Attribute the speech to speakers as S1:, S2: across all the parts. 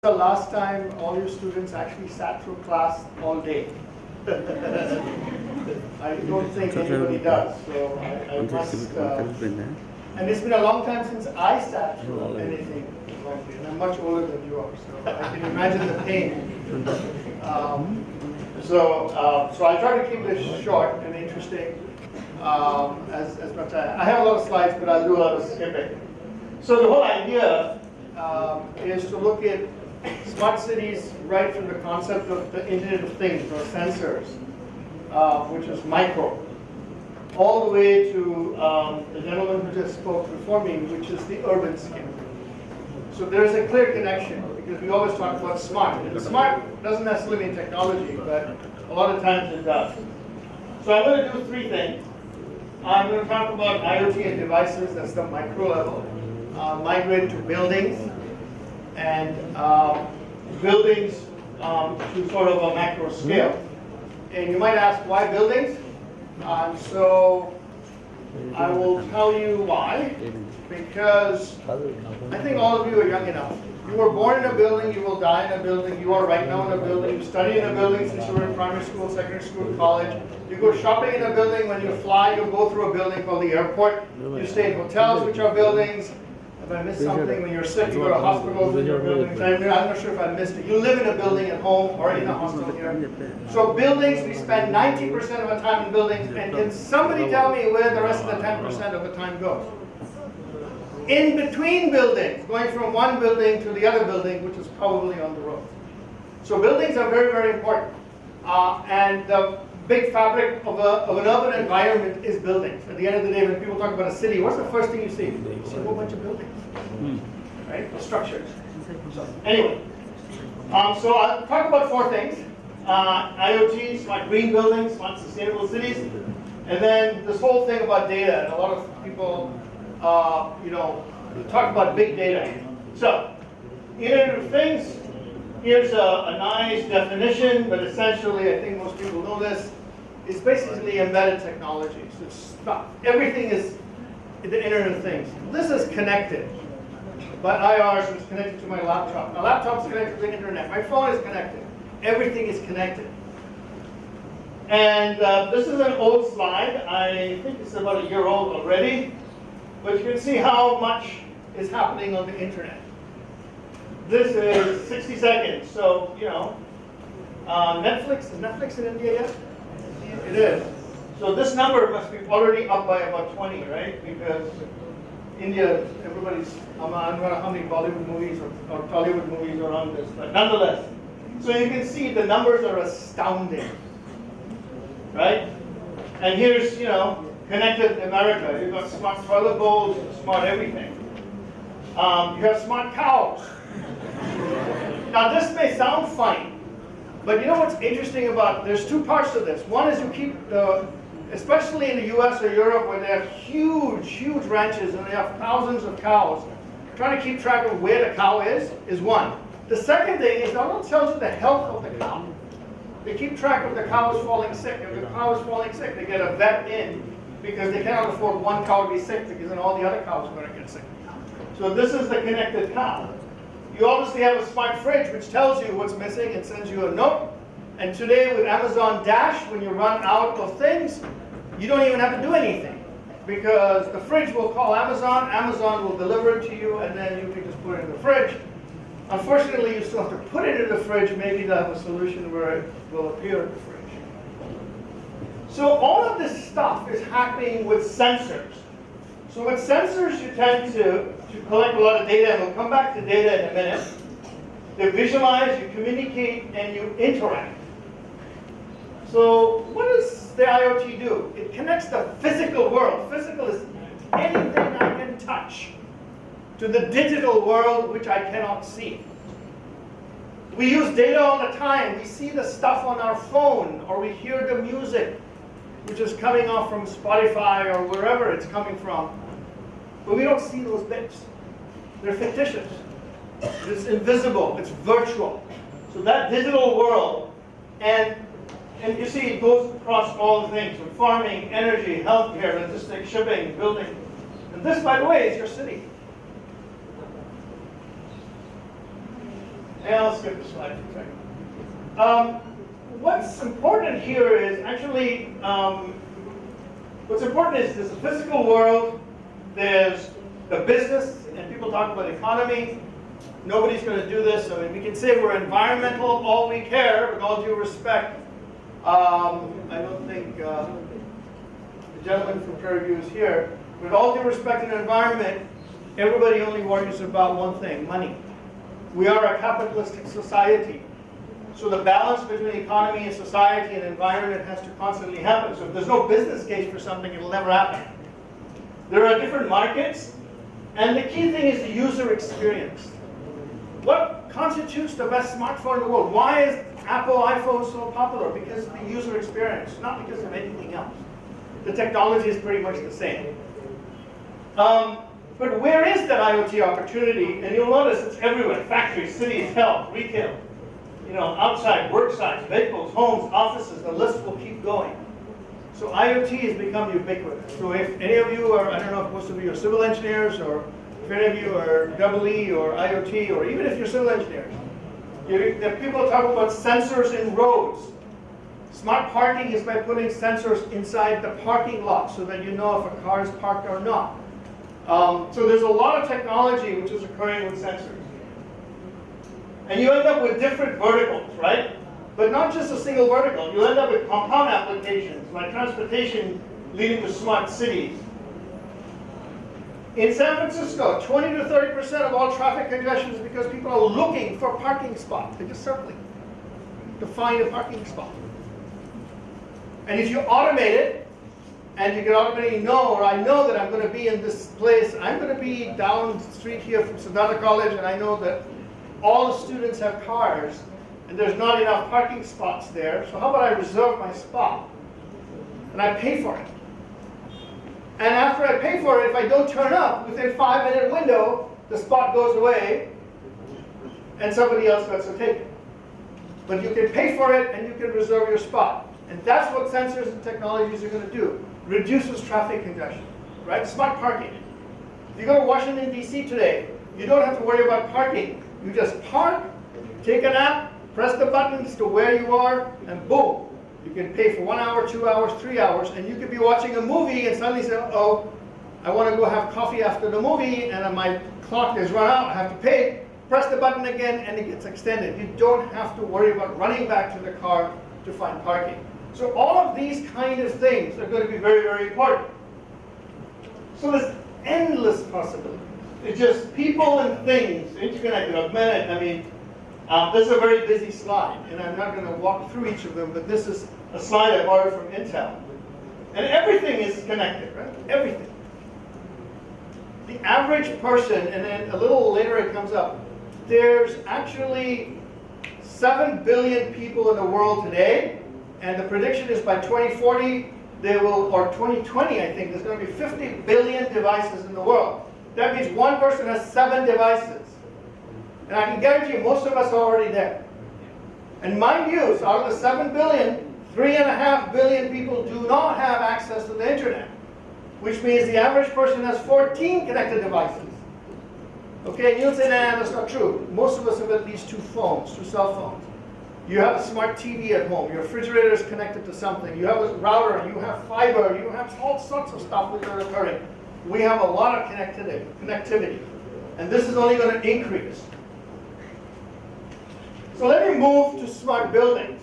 S1: The last time all your students actually sat through class all day. I don't think anybody does, so I must, and it's been a long time since I sat through anything long day, and I'm much older than you are, so I can imagine the pain. So I try to keep this short and interesting as much. I have a lot of slides, but I'll do a lot of skipping. So the whole idea is to look at smart cities right from the concept of the Internet of Things, or sensors, which is micro, all the way to the gentleman who just spoke before me, which is the urban scale. So there's a clear connection, because we always talk about smart. And smart doesn't necessarily mean technology, but a lot of times it does. So I'm going to do three things. I'm going to talk about IoT and devices, that's the micro level, migrate to buildings, and buildings to sort of a macro scale. And you might ask, why buildings? So I will tell you why. Because I think all of you are young enough. You were born in a building, you will die in a building, you are right now in a building, you study in a building since you were in primary school, secondary school, college. You go shopping in a building, when you fly, you go through a building called the airport. You stay in hotels, which are buildings. If I missed something, when you're sick, you go to hospitals in your buildings. I'm not sure if I missed it. You live in a building at home or in a hospital here. So buildings, we spend 90% of our time in buildings. And can somebody tell me where the rest of the 10% of the time goes? In between buildings, going from one building to the other building, which is probably on the road. So buildings are very, very important. And the big fabric of an urban environment is buildings. At the end of the day, when people talk about a city, what's the first thing you see? You see a whole bunch of buildings, right? The structures. So anyway, so I'll talk about four things. IoT, smart green buildings, smart sustainable cities, and then this whole thing about data. And a lot of people, talk about big data. So, Internet of Things, here's a nice definition, but essentially, I think most people know this. It's basically embedded technology. So it's stuff. Everything is the Internet of Things. This is connected by IR, so it's connected to my laptop. My laptop is connected to the internet. My phone is connected. Everything is connected. And this is an old slide. I think it's about a year old already. But you can see how much is happening on the internet. This is 60 seconds. So, Netflix, is Netflix in India yet? It is. So this number must be already up by about 20, right? Because India, everybody's, I don't know how many Bollywood movies or Tollywood movies are on this, but nonetheless. So you can see the numbers are astounding, right? And here's, connected America. You've got smart toilet bowls, smart everything. You have smart cows. Now this may sound funny, but you know what's interesting about, there's two parts to this. One is you keep, especially in the US or Europe where they have huge, huge ranches and they have thousands of cows, trying to keep track of where the cow is one. The second thing is, no one tells you the health of the cow. They keep track of the cows falling sick. If the cow is falling sick, they get a vet in because they cannot afford one cow to be sick because then all the other cows are going to get sick. So this is the connected cow. You obviously have a smart fridge which tells you what's missing and sends you a note. And today with Amazon Dash, when you run out of things, you don't even have to do anything because the fridge will call Amazon, Amazon will deliver it to you, and then you can just put it in the fridge. Unfortunately, you still have to put it in the fridge. Maybe they'll have a solution where it will appear in the fridge. So all of this stuff is happening with sensors. So with sensors, you tend to collect a lot of data, and we'll come back to data in a minute. They visualize, you communicate, and you interact. So what does the IoT do? It connects the physical world. Physical is anything I can touch to the digital world which I cannot see. We use data all the time. We see the stuff on our phone, or we hear the music which is coming off from Spotify or wherever it's coming from. But we don't see those bits. They're fictitious. It's invisible. It's virtual. So that digital world, and you see it goes across all the things, from farming, energy, healthcare, logistics, shipping, building. And this, by the way, is your city. And I'll skip the slide for a second. What's important here is actually, what's important is there's a physical world, there's the business, and people talk about economy. Nobody's going to do this. I mean, we can say we're environmental, all we care, with all due respect. I don't think the gentleman from Prairie View is here. With all due respect to the environment, everybody only worries about one thing, money. We are a capitalistic society. So the balance between economy and society and environment has to constantly happen. So if there's no business case for something, it'll never happen. There are different markets, and the key thing is the user experience. What constitutes the best smartphone in the world? Why is Apple iPhone so popular? Because of the user experience, not because of anything else. The technology is pretty much the same. But where is that IoT opportunity? And you'll notice it's everywhere. Factories, cities, health, retail, outside, work sites, vehicles, homes, offices, the list will keep going. So IoT has become ubiquitous. So if any of you are, I don't know if most of you are civil engineers, or if any of you are EE or IoT, or even if you're civil engineers, the people talk about sensors in roads. Smart parking is by putting sensors inside the parking lot so that you know if a car is parked or not. So there's a lot of technology which is occurring with sensors. And you end up with different verticals, right? But not just a single vertical. You end up with compound applications like transportation leading to smart cities. In San Francisco, 20 to 30% of all traffic congestion is because people are looking for parking spots. They're just circling to find a parking spot. And if you automate it, and you can automatically know, or I know that I'm going to be in this place, I'm going to be down the street here from Siddhartha College, and I know that all the students have cars, and there's not enough parking spots there, so how about I reserve my spot? And I pay for it. And after I pay for it, if I don't turn up, within a 5-minute window, the spot goes away, and somebody else gets to take it. But you can pay for it, and you can reserve your spot. And that's what sensors and technologies are going to do. Reduces traffic congestion, right? Smart parking. If you go to Washington, D.C. today, you don't have to worry about parking. You just park, take a nap, press the buttons to where you are, and boom. You can pay for 1 hour, 2 hours, 3 hours, and you could be watching a movie and suddenly say, oh, I want to go have coffee after the movie, and my clock has run out, I have to pay. Press the button again, and it gets extended. You don't have to worry about running back to the car to find parking. So all of these kind of things are going to be very, very important. So there's endless possibilities. It's just people and things interconnected, augmented. I mean, this is a very busy slide, and I'm not going to walk through each of them, but this is a slide I borrowed from Intel. And everything is connected, right? Everything. The average person, and then a little later it comes up, there's actually 7 billion people in the world today, and the prediction is by 2040, there will, or 2020, I think, there's going to be 50 billion devices in the world. That means one person has 7 devices. And I can guarantee you, most of us are already there. And mind you, so out of the 7 billion, 3.5 billion people do not have access to the internet, which means the average person has 14 connected devices. Okay, and you'll say, nah, that's not true. Most of us have at least 2 phones, 2 cell phones. You have a smart TV at home. Your refrigerator is connected to something. You have a router. You have fiber. You have all sorts of stuff which are occurring. We have a lot of connectivity. And this is only going to increase. So let me move to smart buildings.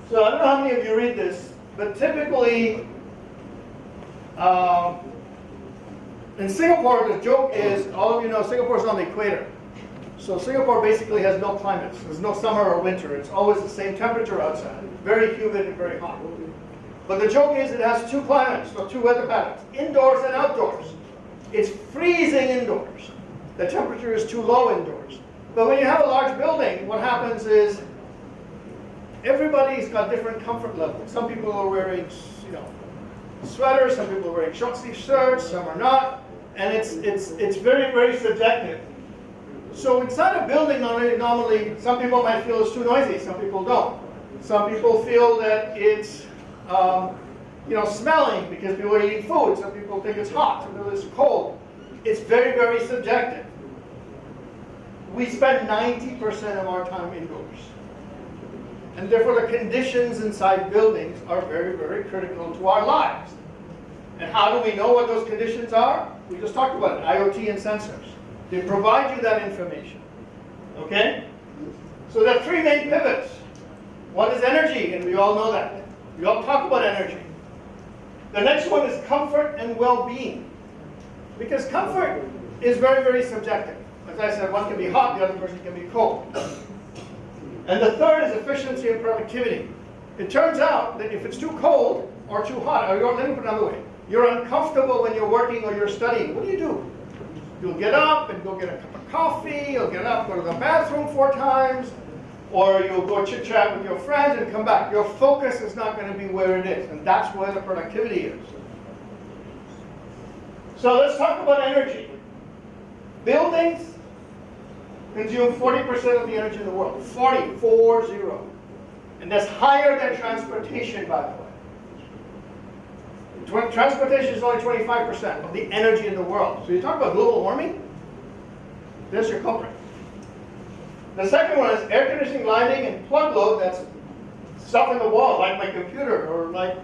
S1: So I don't know how many of you read this, but typically in Singapore, the joke is, all of you know, Singapore is on the equator. So Singapore basically has no climates. There's no summer or winter. It's always the same temperature outside. Very humid and very hot. But the joke is it has 2 climates, or 2 weather patterns, indoors and outdoors. It's freezing indoors. The temperature is too low indoors. But when you have a large building, what happens is everybody's got different comfort levels. Some people are wearing, sweaters. Some people are wearing short sleeve shirts. Some are not. And it's very, very subjective. So inside a building, normally, some people might feel it's too noisy. Some people don't. Some people feel that it's, smelling because people are eating food. Some people think it's hot. Some people think it's cold. It's very, very subjective. We spend 90% of our time indoors. And therefore the conditions inside buildings are very, very critical to our lives. And how do we know what those conditions are? We just talked about it, IoT and sensors. They provide you that information. Okay? So there are three main pivots. One is energy, and we all know that. We all talk about energy. The next one is comfort and well-being. Because comfort is very, very subjective. As I said, one can be hot, the other person can be cold. And the third is efficiency and productivity. It turns out that if it's too cold or too hot, or let me put it another way, you're uncomfortable when you're working or you're studying. What do? You'll get up and go get a cup of coffee, you'll get up, go to the bathroom 4 times, or you'll go chit-chat with your friends and come back. Your focus is not going to be where it is, and that's where the productivity is. So let's talk about energy. Buildings consume 40% of the energy in the world. 40. And that's higher than transportation, by the way. Transportation is only 25% of the energy in the world. So you talk about global warming, there's your culprit. The second one is air conditioning, lighting, and plug load. That's stuff in the wall, like my computer or like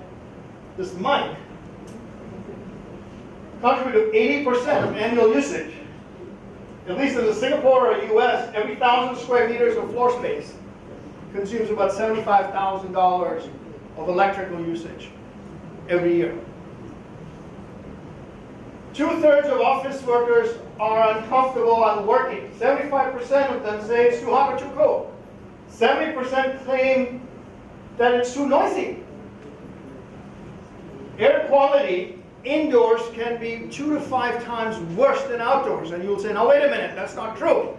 S1: this mic. Contribute to 80% of annual usage. At least in the Singapore or US, every 1,000 square meters of floor space consumes about $75,000 of electrical usage every year. 2/3 of office workers are uncomfortable on working. 75% of them say it's too hot or too cold. 70% claim that it's too noisy. Air quality indoors can be 2 to 5 times worse than outdoors. And you'll say, no, wait a minute, that's not true.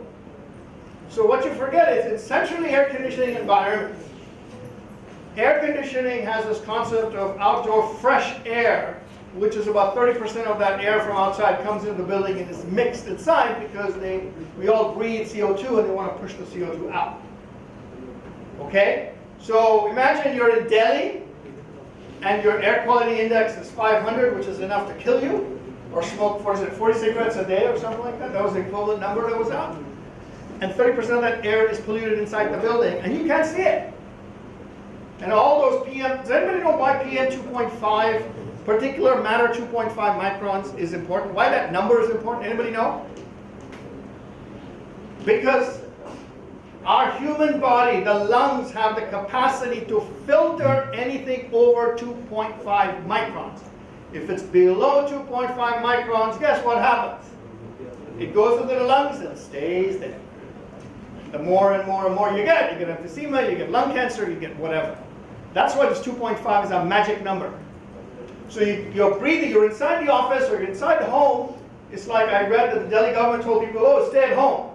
S1: So what you forget is in centrally air conditioning environments, air conditioning has this concept of outdoor fresh air, which is about 30% of that air from outside comes into the building and is mixed inside because we all breathe CO2 and they want to push the CO2 out. Okay? So imagine you're in Delhi and your air quality index is 500, which is enough to kill you, or smoke 40 cigarettes a day or something like that. That was the equivalent number that was out. And 30% of that air is polluted inside the building, and you can't see it. And all those PM, does anybody know why PM 2.5, particular matter 2.5 microns is important? Why that number is important? Anybody know? Because our human body, the lungs, have the capacity to filter anything over 2.5 microns. If it's below 2.5 microns, guess what happens? It goes into the lungs and stays there. The more and more and more you get emphysema, you get lung cancer, you get whatever. That's why this 2.5 is a magic number. So you're breathing, you're inside the office or you're inside the home. It's like I read that the Delhi government told people, oh, stay at home.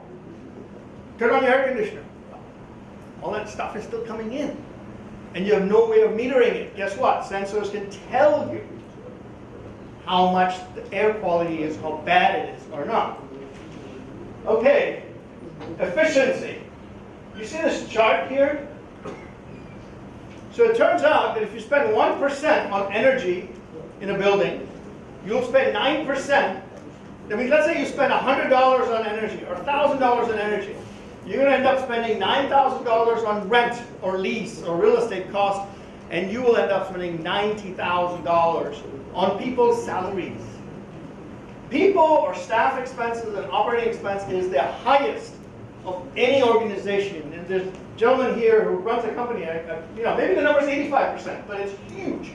S1: Turn on your air conditioner. All that stuff is still coming in. And you have no way of metering it. Guess what? Sensors can tell you how much the air quality is, how bad it is or not. Okay, efficiency. You see this chart here? So it turns out that if you spend 1% on energy in a building, you'll spend 9%. I mean, let's say you spend $100 on energy or $1,000 on energy. You're going to end up spending $9,000 on rent or lease or real estate costs, and you will end up spending $90,000 on people's salaries. People or staff expenses and operating expense is the highest of any organization. And there's a gentleman here who runs a company, maybe the number is 85%, but it's huge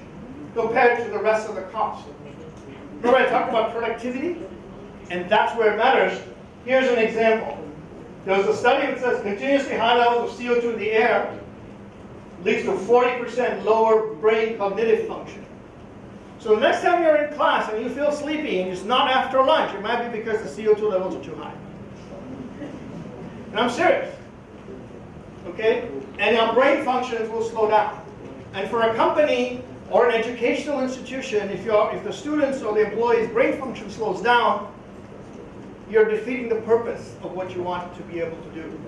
S1: compared to the rest of the cost. Remember I talked about productivity? And that's where it matters. Here's an example. There's a study that says continuously high levels of CO2 in the air leads to 40% lower brain cognitive function. So the next time you're in class and you feel sleepy and it's not after lunch, it might be because the CO2 levels are too high. And I'm serious. Okay? And our brain functions will slow down. And for a company or an educational institution, if the students or the employees' brain function slows down, you're defeating the purpose of what you want to be able to do.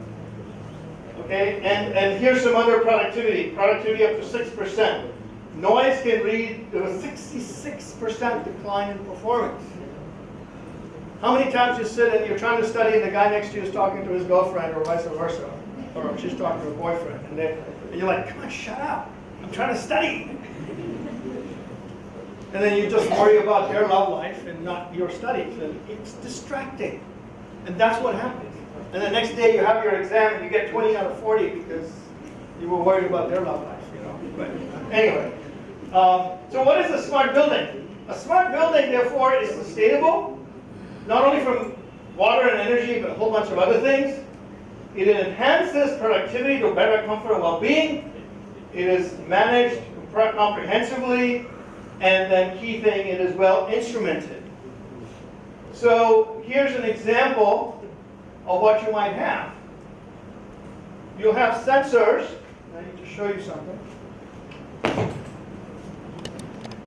S1: Okay? And here's some other productivity. Productivity up to 6%. Noise can lead to a 66% decline in performance. How many times you sit and you're trying to study and the guy next to you is talking to his girlfriend or vice versa, or she's talking to her boyfriend, and you're like, come on, shut up, I'm trying to study. And then you just worry about their love life and not your studies, and it's distracting. And that's what happens. And the next day you have your exam and you get 20 out of 40 because you were worried about their love life, you know. But anyway, so what is a smart building? A smart building, therefore, is sustainable, not only from water and energy, but a whole bunch of other things. It enhances productivity to better comfort and well-being. It is managed comprehensively, and then key thing, it is well instrumented. So here's an example of what you might have. You'll have sensors. I need to show you something.